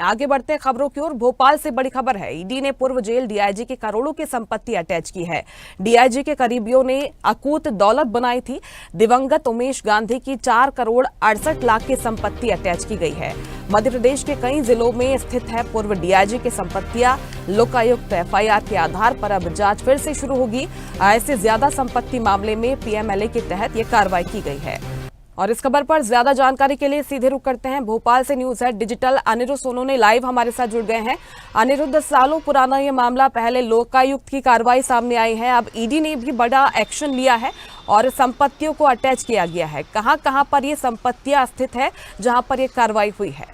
आगे बढ़ते हैं खबरों की ओर। भोपाल से बड़ी खबर है, ईडी ने पूर्व जेल डीआईजी की करोड़ों की संपत्ति अटैच की है। डीआईजी के करीबियों ने अकूत दौलत बनाई थी। दिवंगत उमेश गांधी की 4 करोड़ 68 लाख की संपत्ति अटैच की गई है। मध्य प्रदेश के कई जिलों में स्थित है पूर्व डीआईजी की संपत्तियां। लोकायुक्त एफआईआर के आधार पर अब जांच फिर से शुरू होगी। आय से ज्यादा संपत्ति मामले में पीएमएलए के तहत यह कार्रवाई की गई है। और इस खबर पर ज्यादा जानकारी के लिए सीधे रुख करते हैं भोपाल से news head digital Aniruddh Sonone live हमारे साथ जुड़ गए हैं। अनिरुद्ध, सालों पुराना ये मामला, पहले लोकायुक्त की कार्रवाई सामने आई है, अब ईडी ने भी बड़ा एक्शन लिया है और संपत्तियों को अटैच किया गया है। कहां पर ये संपत्तियां स्थित है जहां पर ये कार्रवाई हुई है?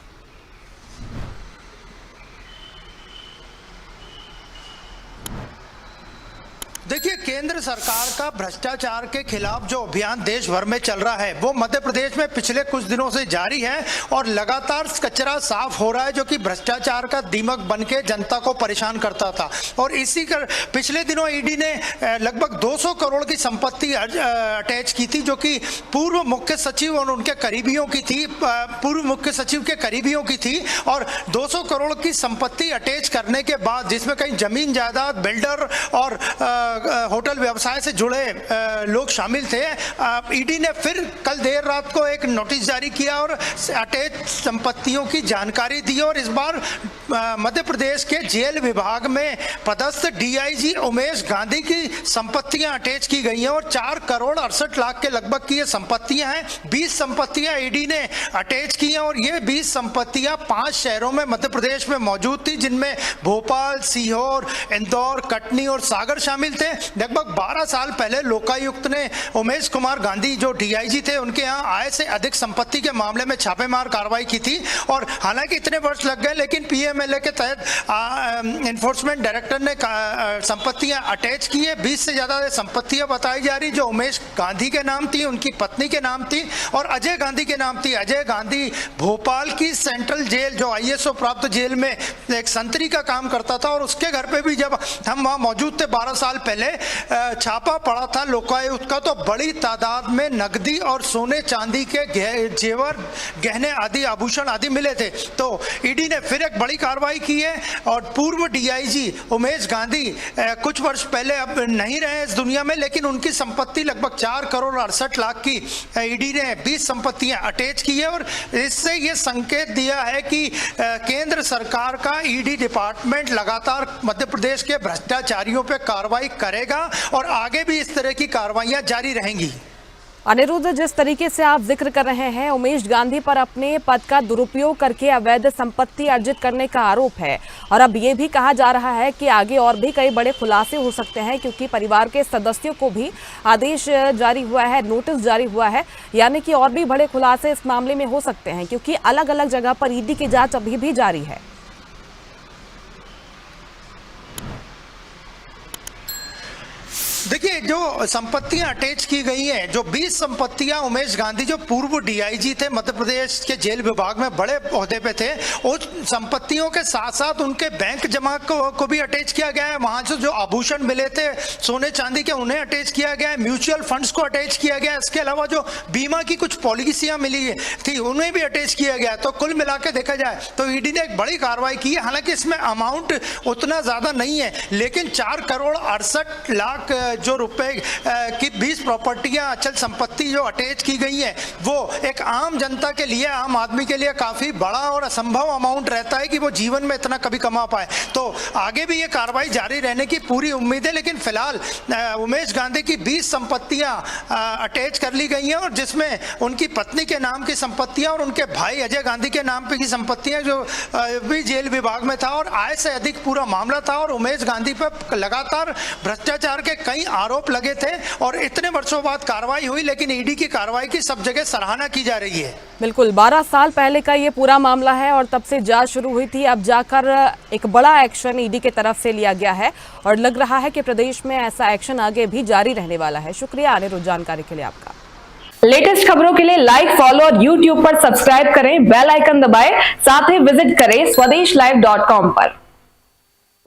देखिए, केंद्र सरकार का भ्रष्टाचार के खिलाफ जो अभियान देश भर में चल रहा है वो मध्य प्रदेश में पिछले कुछ दिनों से जारी है और लगातार कचरा साफ हो रहा है जो कि भ्रष्टाचार का दीमक बनके जनता को परेशान करता था। और इसी कर पिछले दिनों ईडी ने लगभग 200 करोड़ की संपत्ति अटैच की थी जो कि पूर्व मुख्य सचिव और उनके करीबियों की थी, पूर्व मुख्य सचिव के करीबियों की थी। और 200 करोड़ की संपत्ति अटैच करने के बाद, जिसमें कहीं जमीन जायदाद, बिल्डर और होटल व्यवसाय से जुड़े लोग शामिल थे, ईडी ने फिर कल देर रात को एक नोटिस जारी किया और अटैच संपत्तियों की जानकारी दी। और इस बार मध्य प्रदेश के जेल विभाग में पदस्थ डीआईजी उमेश गांधी की संपत्तियां अटैच की गई हैं और 4 करोड़ 68 लाख के लगभग की ये संपत्तियां हैं। 20 संपत्तियां ईडी ने अटैच की हैं और ये 20 संपत्तियां 5 शहरों में मध्य प्रदेश में मौजूद थी, जिनमें भोपाल, सीहोर, इंदौर, कटनी और सागर शामिल थे। लगभग 12 साल पहले लोकायुक्त ने उमेश कुमार गांधी जो डीआईजी थे उनके यहाँ आय से अधिक संपत्ति के मामले में छापेमार कार्रवाई की थी। और हालांकि इतने वर्ष लग गए, लेकिन पीएमएलए के तहत एनफोर्समेंट डायरेक्टर ने संपत्तियां अटैच की है। 20 से ज्यादा संपत्तियां बताई जा रही जो उमेश गांधी के नाम थी, उनकी पत्नी के नाम थी और अजय गांधी के नाम थी। अजय गांधी भोपाल की सेंट्रल जेल जो आईएसओ प्राप्त जेल में एक संतरी का काम करता था और उसके घर पे भी जब हम वहां मौजूद थे 12 साल पहले, छापा पड़ा था लोकायुक्त का, तो बड़ी तादाद में नकदी और सोने चांदी के जेवर, गहने आदि, आभूषण आदि मिले थे। तो ईडी ने फिर एक बड़ी कार्रवाई की है और पूर्व डीआईजी उमेश गांधी कुछ वर्ष पहले अब नहीं रहे इस दुनिया में, लेकिन उनकी संपत्ति लगभग 4 करोड़ 68 लाख की ईडी ने 20 संपत्तियां अटैच की है। और इससे यह संकेत दिया है कि केंद्र सरकार का ईडी डिपार्टमेंट लगातार मध्य प्रदेश के भ्रष्टाचारियों पर कार्रवाई करेगा और आगे भी इस तरह की कार्रवाइयां जारी रहेंगी। अनिरुद्ध, जिस तरीके से आप जिक्र कर रहे हैं, उमेश गांधी पर अपने पद का दुरुपयोग करके अवैध संपत्ति अर्जित करने का आरोप है और अब ये भी कहा जा रहा है कि आगे और भी कई बड़े खुलासे हो सकते हैं, क्योंकि परिवार के सदस्यों को भी आदेश जारी हुआ है, नोटिस जारी हुआ है, यानी कि और भी बड़े खुलासे इस मामले में हो सकते हैं, क्योंकि अलग अलग जगह पर ईडी की जांच अभी भी जारी है। देखिए, जो संपत्तियां अटैच की गई हैं, जो 20 संपत्तियां उमेश गांधी जो पूर्व डीआईजी थे, मध्य प्रदेश के जेल विभाग में बड़े ओहदे पे थे, उस संपत्तियों के साथ साथ उनके बैंक जमा को भी अटैच किया गया है। वहां से जो आभूषण मिले थे सोने चांदी के, उन्हें अटैच किया गया है। म्यूचुअल फंड्स को अटैच किया गया है। इसके अलावा जो बीमा की कुछ पॉलिसियां मिली थी उन्हें भी अटैच किया गया है। तो कुल मिला के देखा जाए तो ईडी ने एक बड़ी कार्रवाई की है। हालांकि इसमें अमाउंट उतना ज्यादा नहीं है, लेकिन 4 करोड़ 68 लाख जो रुपए की 20 प्रॉपर्टियां, अचल संपत्ति जो अटैच की गई है, वो एक आम जनता के लिए, आम आदमी के लिए काफी बड़ा और असंभव अमाउंट रहता है कि वो जीवन में इतना कभी कमा पाए। तो आगे भी ये कार्रवाई जारी रहने की पूरी उम्मीद है। लेकिन फिलहाल उमेश गांधी की 20 संपत्तियां अटैच कर ली गई हैं और जिसमें उनकी पत्नी के नाम की संपत्तियां और उनके भाई अजय गांधी के नाम पे की संपत्तियां जो भी जेल विभाग में था और आय से अधिक पूरा मामला था। और उमेश गांधी पर लगातार भ्रष्टाचार के कई आरोप लगे थे और इतने वर्षों बाद कार्रवाई हुई, लेकिन ईडी की कार्रवाई की सब जगह सराहना की जा रही है। बिल्कुल, 12 साल पहले का ये पूरा मामला है और तब से जांच शुरू हुई थी। अब जाकर एक बड़ा एक्शन ईडी की तरफ से लिया गया है और लग रहा है कि प्रदेश में ऐसा एक्शन आगे भी जारी रहने वाला है। शुक्रिया अनिरुद्ध, जानकारी के लिए आपका। लेटेस्ट खबरों के लिए लाइक, फॉलो और यूट्यूब पर सब्सक्राइब करें, बेल आइकन दबाएं, साथ ही विजिट करें swedeshlive.com पर।